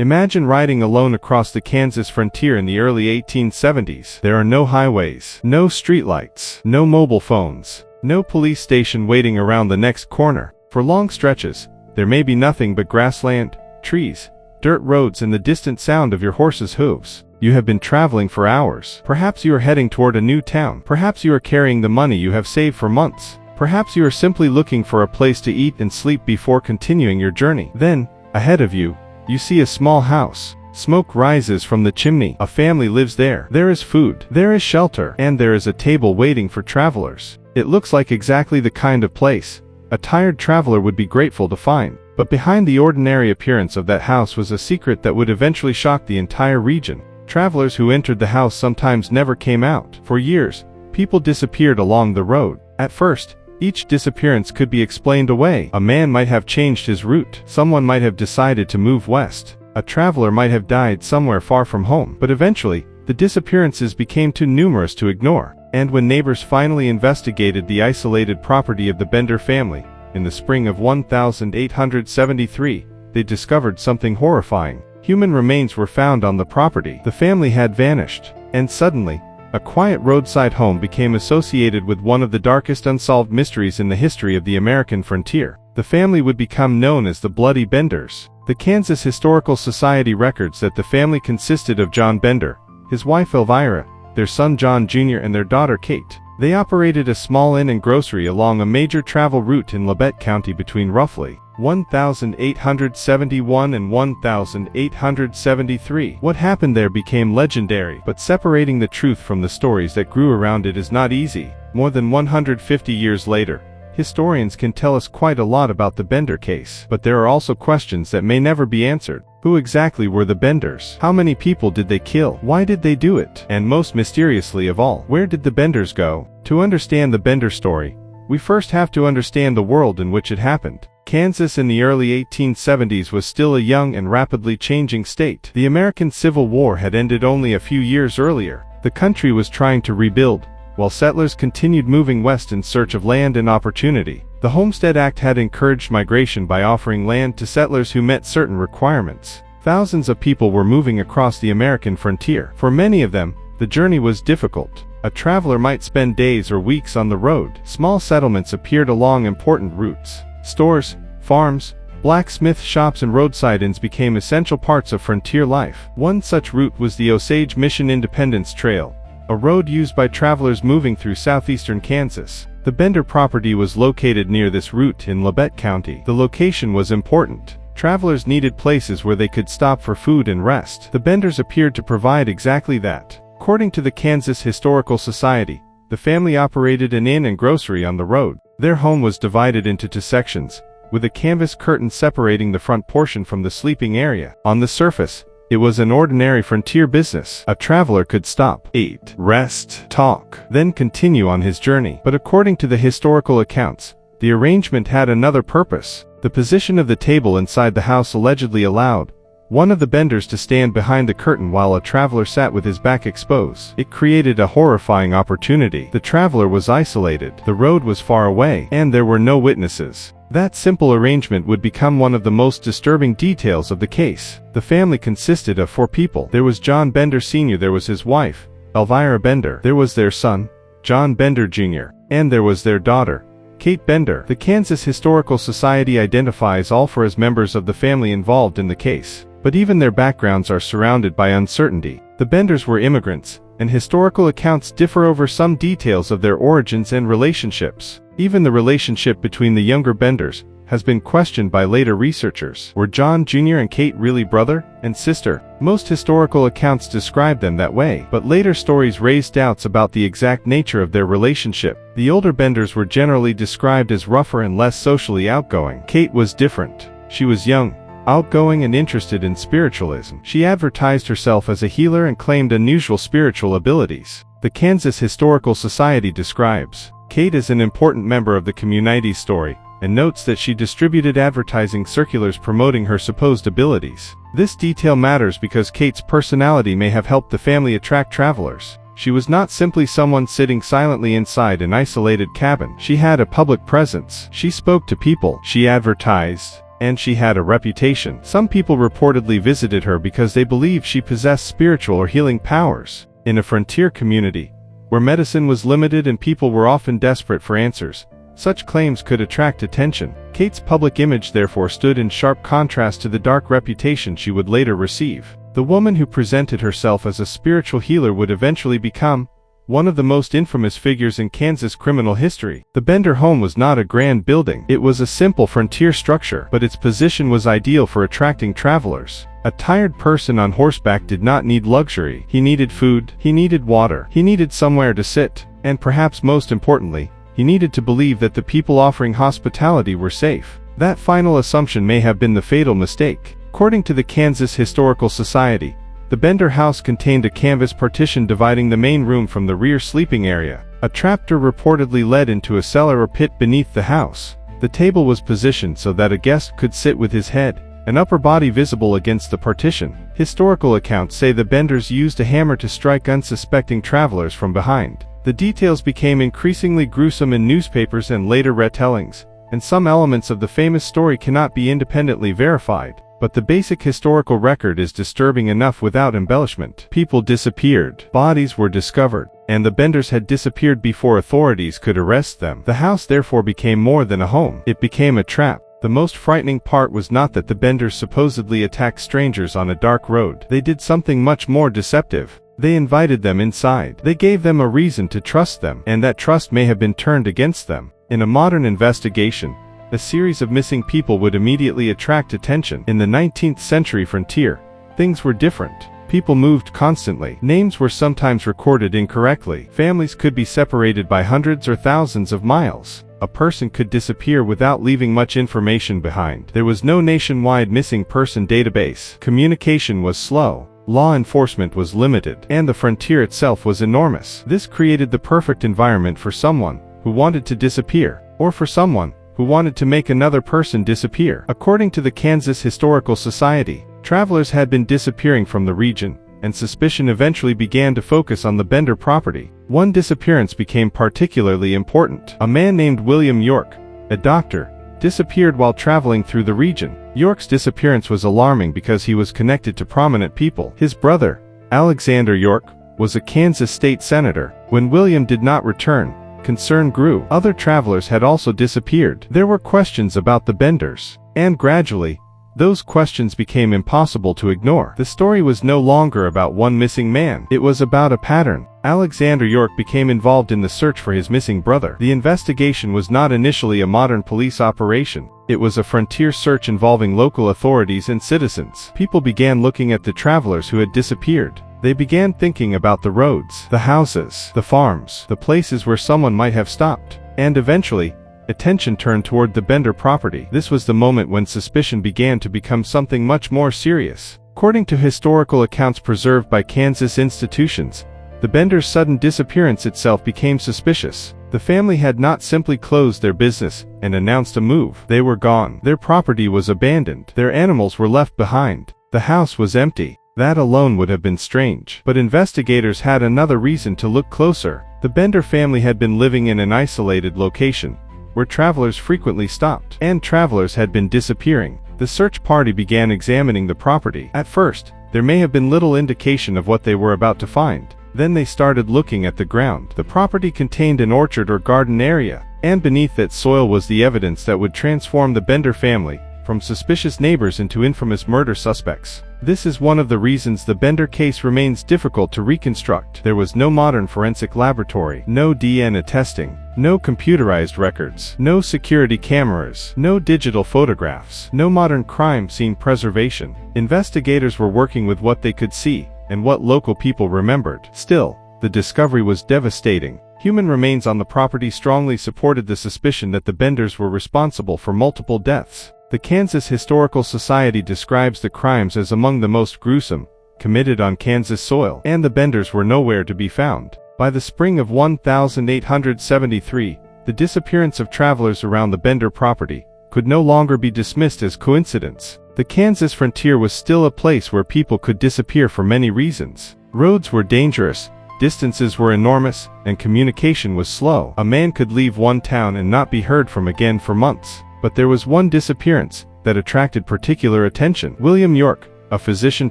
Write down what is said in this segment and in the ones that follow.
Imagine riding alone across the Kansas frontier in the early 1870s. There are no highways, no streetlights, no mobile phones, no police station waiting around the next corner. For long stretches, there may be nothing but grassland, trees, dirt roads, and the distant sound of your horse's hooves. You have been traveling for hours. Perhaps you are heading toward a new town. Perhaps you are carrying the money you have saved for months. Perhaps you are simply looking for a place to eat and sleep before continuing your journey. Then, ahead of you, you see a small house. Smoke rises from the chimney. A family lives there. There is food, there is shelter, and there is a table waiting for travelers. It looks like exactly the kind of place a tired traveler would be grateful to find. But behind the ordinary appearance of that house was a secret that would eventually shock the entire region. Travelers who entered the house sometimes never came out. For years, people disappeared along the road. At first, each disappearance could be explained away. A man might have changed his route. Someone might have decided to move west. A traveler might have died somewhere far from home. But eventually, the disappearances became too numerous to ignore. And when neighbors finally investigated the isolated property of the Bender family, in the spring of 1873, they discovered something horrifying. Human remains were found on the property. The family had vanished. And suddenly, a quiet roadside home became associated with one of the darkest unsolved mysteries in the history of the American frontier. The family would become known as the Bloody Benders. The Kansas Historical Society records that the family consisted of John Bender, his wife Elvira, their son John Jr. and their daughter Kate. They operated a small inn and grocery along a major travel route in Labette County between roughly 1871 and 1873. What happened there became legendary, but separating the truth from the stories that grew around it is not easy. More than 150 years later, historians can tell us quite a lot about the Bender case, but there are also questions that may never be answered. Who exactly were the Benders? How many people did they kill? Why did they do it? And most mysteriously of all, where did the Benders go? To understand the Bender story, we first have to understand the world in which it happened. Kansas in the early 1870s was still a young and rapidly changing state. The American Civil War had ended only a few years earlier. The country was trying to rebuild, while settlers continued moving west in search of land and opportunity. The Homestead Act had encouraged migration by offering land to settlers who met certain requirements. Thousands of people were moving across the American frontier. For many of them, the journey was difficult. A traveler might spend days or weeks on the road. Small settlements appeared along important routes. Stores, farms, blacksmith shops and roadside inns became essential parts of frontier life. One such route was the Osage Mission Independence Trail, a road used by travelers moving through southeastern Kansas. The Bender property was located near this route in Labette County. The location was important. Travelers needed places where they could stop for food and rest. The Benders appeared to provide exactly that. According to the Kansas Historical Society, the family operated an inn and grocery on the road. Their home was divided into two sections, with a canvas curtain separating the front portion from the sleeping area. On the surface, it was an ordinary frontier business. A traveler could stop, eat, rest, talk, then continue on his journey. But according to the historical accounts, the arrangement had another purpose. The position of the table inside the house allegedly allowed one of the Benders to stand behind the curtain while a traveler sat with his back exposed. It created a horrifying opportunity. The traveler was isolated, the road was far away, and there were no witnesses. That simple arrangement would become one of the most disturbing details of the case. The family consisted of 4 people. There was John Bender Sr., there was his wife, Elvira Bender, there was their son, John Bender Jr., and there was their daughter, Kate Bender. The Kansas Historical Society identifies all 4 as members of the family involved in the case, but even their backgrounds are surrounded by uncertainty. The Benders were immigrants, and historical accounts differ over some details of their origins and relationships. Even the relationship between the younger Benders has been questioned by later researchers. Were John Jr. and Kate really brother and sister? Most historical accounts describe them that way, but later stories raised doubts about the exact nature of their relationship. The older Benders were generally described as rougher and less socially outgoing. Kate was different. She was young, outgoing and interested in spiritualism. She advertised herself as a healer and claimed unusual spiritual abilities. The Kansas Historical Society describes Kate as an important member of the community's story, and notes that she distributed advertising circulars promoting her supposed abilities. This detail matters because Kate's personality may have helped the family attract travelers. She was not simply someone sitting silently inside an isolated cabin. She had a public presence. She spoke to people. She advertised. and she had a reputation. Some people reportedly visited her because they believed she possessed spiritual or healing powers. In a frontier community, where medicine was limited and people were often desperate for answers, such claims could attract attention. Kate's public image therefore stood in sharp contrast to the dark reputation she would later receive. The woman who presented herself as a spiritual healer would eventually become one of the most infamous figures in Kansas criminal history. The Bender home was not a grand building. It was a simple frontier structure, but its position was ideal for attracting travelers. A tired person on horseback did not need luxury. He needed food, he needed water, he needed somewhere to sit, and perhaps most importantly, he needed to believe that the people offering hospitality were safe. That final assumption may have been the fatal mistake. According to the Kansas Historical Society, the Bender house contained a canvas partition dividing the main room from the rear sleeping area. A trapdoor reportedly led into a cellar or pit beneath the house. The table was positioned so that a guest could sit with his head and upper body visible against the partition. Historical accounts say the Benders used a hammer to strike unsuspecting travelers from behind. The details became increasingly gruesome in newspapers and later retellings, and some elements of the famous story cannot be independently verified. But the basic historical record is disturbing enough without embellishment. People disappeared, bodies were discovered, and the Benders had disappeared before authorities could arrest them. The house therefore became more than a home. It became a trap. The most frightening part was not that the Benders supposedly attacked strangers on a dark road. They did something much more deceptive. They invited them inside. They gave them a reason to trust them, and that trust may have been turned against them. In a modern investigation, a series of missing people would immediately attract attention. In the 19th century frontier, things were different. People moved constantly. Names were sometimes recorded incorrectly. Families could be separated by hundreds or thousands of miles. A person could disappear without leaving much information behind. There was no nationwide missing person database. Communication was slow. Law enforcement was limited, and the frontier itself was enormous. This created the perfect environment for someone who wanted to disappear, or for someone who wanted to make another person disappear. According to the Kansas Historical Society, travelers had been disappearing from the region, and suspicion eventually began to focus on the Bender property. One disappearance became particularly important. A man named William York, a doctor, disappeared while traveling through the region. York's disappearance was alarming because he was connected to prominent people. His brother, Alexander York, was a Kansas state senator. When William did not return, concern grew. Other travelers had also disappeared. There were questions about the Benders, and gradually, those questions became impossible to ignore. The story was no longer about one missing man. It was about a pattern. Alexander York became involved in the search for his missing brother. The investigation was not initially a modern police operation. It was a frontier search involving local authorities and citizens. People began looking at the travelers who had disappeared. They began thinking about the roads, the houses, the farms, the places where someone might have stopped. And eventually, attention turned toward the Bender property. This was the moment when suspicion began to become something much more serious. According to historical accounts preserved by Kansas institutions, the Benders' sudden disappearance itself became suspicious. The family had not simply closed their business and announced a move. They were gone. Their property was abandoned. Their animals were left behind. The house was empty. That alone would have been strange. But investigators had another reason to look closer. The Bender family had been living in an isolated location, where travelers frequently stopped, and travelers had been disappearing. The search party began examining the property. At first, there may have been little indication of what they were about to find. Then they started looking at the ground. The property contained an orchard or garden area, and beneath that soil was the evidence that would transform the Bender family from suspicious neighbors into infamous murder suspects. This is one of the reasons the Bender case remains difficult to reconstruct. There was no modern forensic laboratory, no DNA testing, no computerized records, no security cameras, no digital photographs, no modern crime scene preservation. Investigators were working with what they could see and what local people remembered. Still, the discovery was devastating. Human remains on the property strongly supported the suspicion that the Benders were responsible for multiple deaths. The Kansas Historical Society describes the crimes as among the most gruesome committed on Kansas soil, and the Benders were nowhere to be found. By the spring of 1873, the disappearance of travelers around the Bender property could no longer be dismissed as coincidence. The Kansas frontier was still a place where people could disappear for many reasons. Roads were dangerous, distances were enormous, and communication was slow. A man could leave one town and not be heard from again for months. But there was one disappearance that attracted particular attention. William York, a physician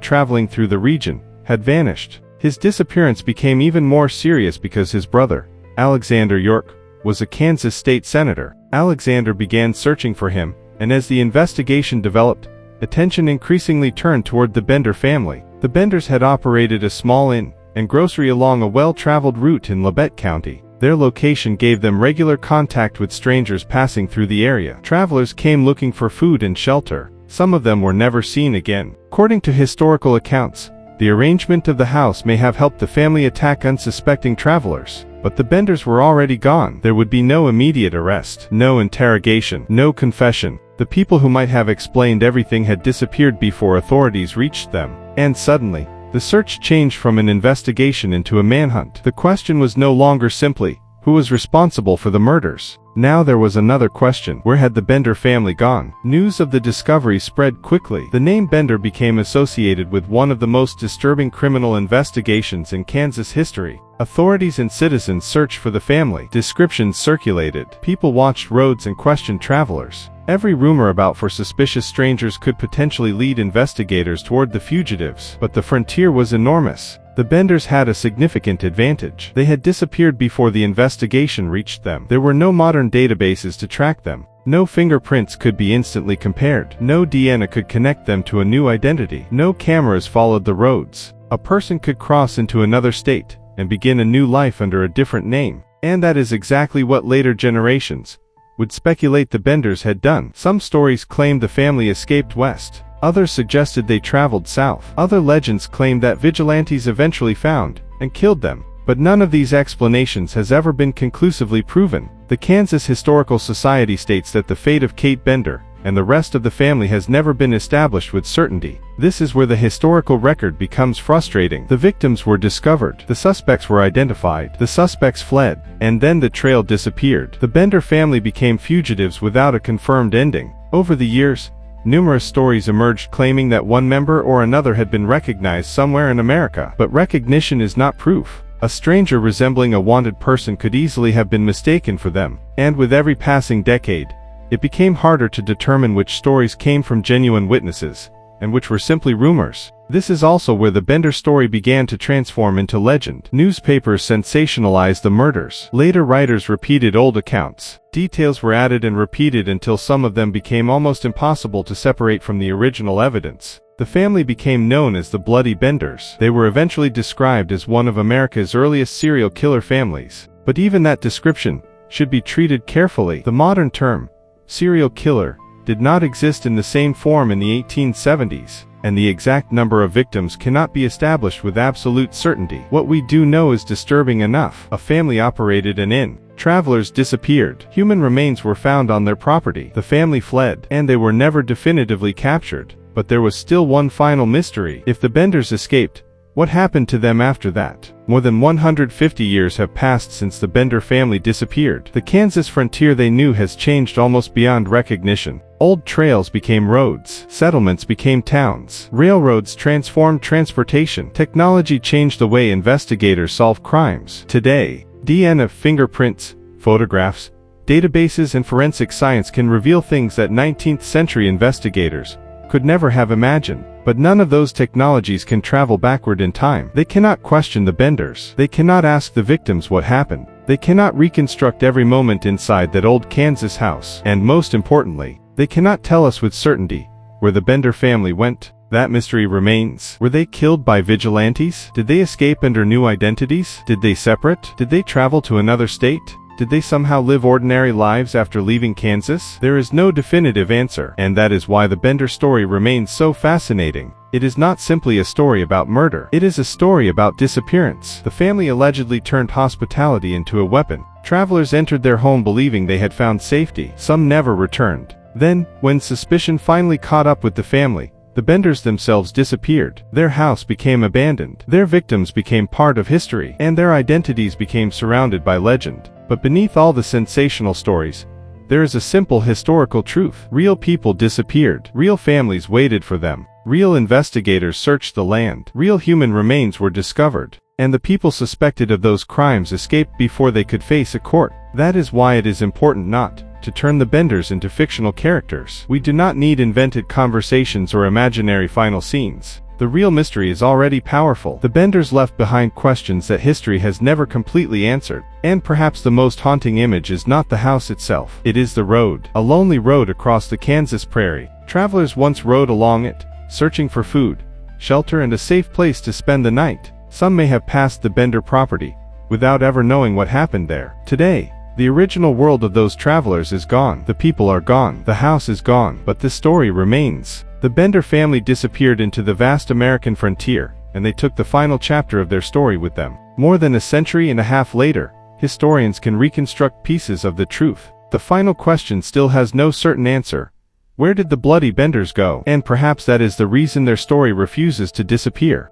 traveling through the region, had vanished. His disappearance became even more serious because his brother, Alexander York, was a Kansas state senator. Alexander began searching for him, and as the investigation developed, attention increasingly turned toward the Bender family. The Benders had operated a small inn and grocery along a well-traveled route in Labette County. Their location gave them regular contact with strangers passing through the area. Travelers came looking for food and shelter. Some of them were never seen again. According to historical accounts, the arrangement of the house may have helped the family attack unsuspecting travelers. But the Benders were already gone. There would be no immediate arrest, no interrogation, no confession. The people who might have explained everything had disappeared before authorities reached them. And suddenly, the search changed from an investigation into a manhunt. The question was no longer simply, who was responsible for the murders? Now there was another question. Where had the Bender family gone? News of the discovery spread quickly. The name Bender became associated with one of the most disturbing criminal investigations in Kansas history. Authorities and citizens searched for the family. Descriptions circulated. People watched roads and questioned travelers. Every rumor about suspicious strangers could potentially lead investigators toward the fugitives. But the frontier was enormous. The Benders had a significant advantage. They had disappeared before the investigation reached them. There were no modern databases to track them. No fingerprints could be instantly compared. No DNA could connect them to a new identity. No cameras followed the roads. A person could cross into another state and begin a new life under a different name. And that is exactly what later generations would speculate the Benders had done. Some stories claimed the family escaped west. Others suggested they traveled south. Other legends claimed that vigilantes eventually found and killed them. But none of these explanations has ever been conclusively proven. The Kansas Historical Society states that the fate of Kate Bender and the rest of the family has never been established with certainty. This is where the historical record becomes frustrating. The victims were discovered. The suspects were identified. The suspects fled. And then the trail disappeared. The Bender family became fugitives without a confirmed ending. Over the years, numerous stories emerged claiming that one member or another had been recognized somewhere in America. But recognition is not proof. A stranger resembling a wanted person could easily have been mistaken for them. And with every passing decade, it became harder to determine which stories came from genuine witnesses, and which were simply rumors. This is also where the Bender story began to transform into legend. Newspapers sensationalized the murders. Later writers repeated old accounts. Details were added and repeated until some of them became almost impossible to separate from the original evidence. The family became known as the Bloody Benders. They were eventually described as one of America's earliest serial killer families. But even that description should be treated carefully. The modern term, serial killer, did not exist in the same form in the 1870s, and the exact number of victims cannot be established with absolute certainty. What we do know is disturbing enough. A family operated an inn. Travelers disappeared. Human remains were found on their property. The family fled, and they were never definitively captured. But there was still one final mystery. If the Benders escaped, what happened to them after that? More than 150 years have passed since the Bender family disappeared. The Kansas frontier they knew has changed almost beyond recognition. Old trails became roads. Settlements became towns. Railroads transformed transportation. Technology changed the way investigators solve crimes. Today, DNA, fingerprints, photographs, databases, and forensic science can reveal things that 19th century investigators could never have imagined. But none of those technologies can travel backward in time. They cannot question the Benders. They cannot ask the victims what happened. They cannot reconstruct every moment inside that old Kansas house. And most importantly, they cannot tell us with certainty where the Bender family went. That mystery remains. Were they killed by vigilantes? Did they escape under new identities? Did they separate? Did they travel to another state? Did they somehow live ordinary lives after leaving Kansas? There is no definitive answer, and that is why the Bender story remains so fascinating. It is not simply a story about murder. It is a story about disappearance. The family allegedly turned hospitality into a weapon. Travelers entered their home believing they had found safety. Some never returned. Then, when suspicion finally caught up with the family, the Benders themselves disappeared. Their house became abandoned. Their victims became part of history, and their identities became surrounded by legend. But beneath all the sensational stories, there is a simple historical truth. Real people disappeared. Real families waited for them. Real investigators searched the land. Real human remains were discovered. And the people suspected of those crimes escaped before they could face a court. That is why it is important not to turn the Benders into fictional characters. We do not need invented conversations or imaginary final scenes. The real mystery is already powerful. The Benders left behind questions that history has never completely answered. And perhaps the most haunting image is not the house itself. It is the road. A lonely road across the Kansas prairie. Travelers once rode along it, searching for food, shelter, and a safe place to spend the night. Some may have passed the Bender property without ever knowing what happened there. Today, the original world of those travelers is gone. The people are gone. The house is gone. But this story remains. The Bender family disappeared into the vast American frontier, and they took the final chapter of their story with them. More than a century and a half later, historians can reconstruct pieces of the truth. The final question still has no certain answer. Where did the bloody Benders go? And perhaps that is the reason their story refuses to disappear.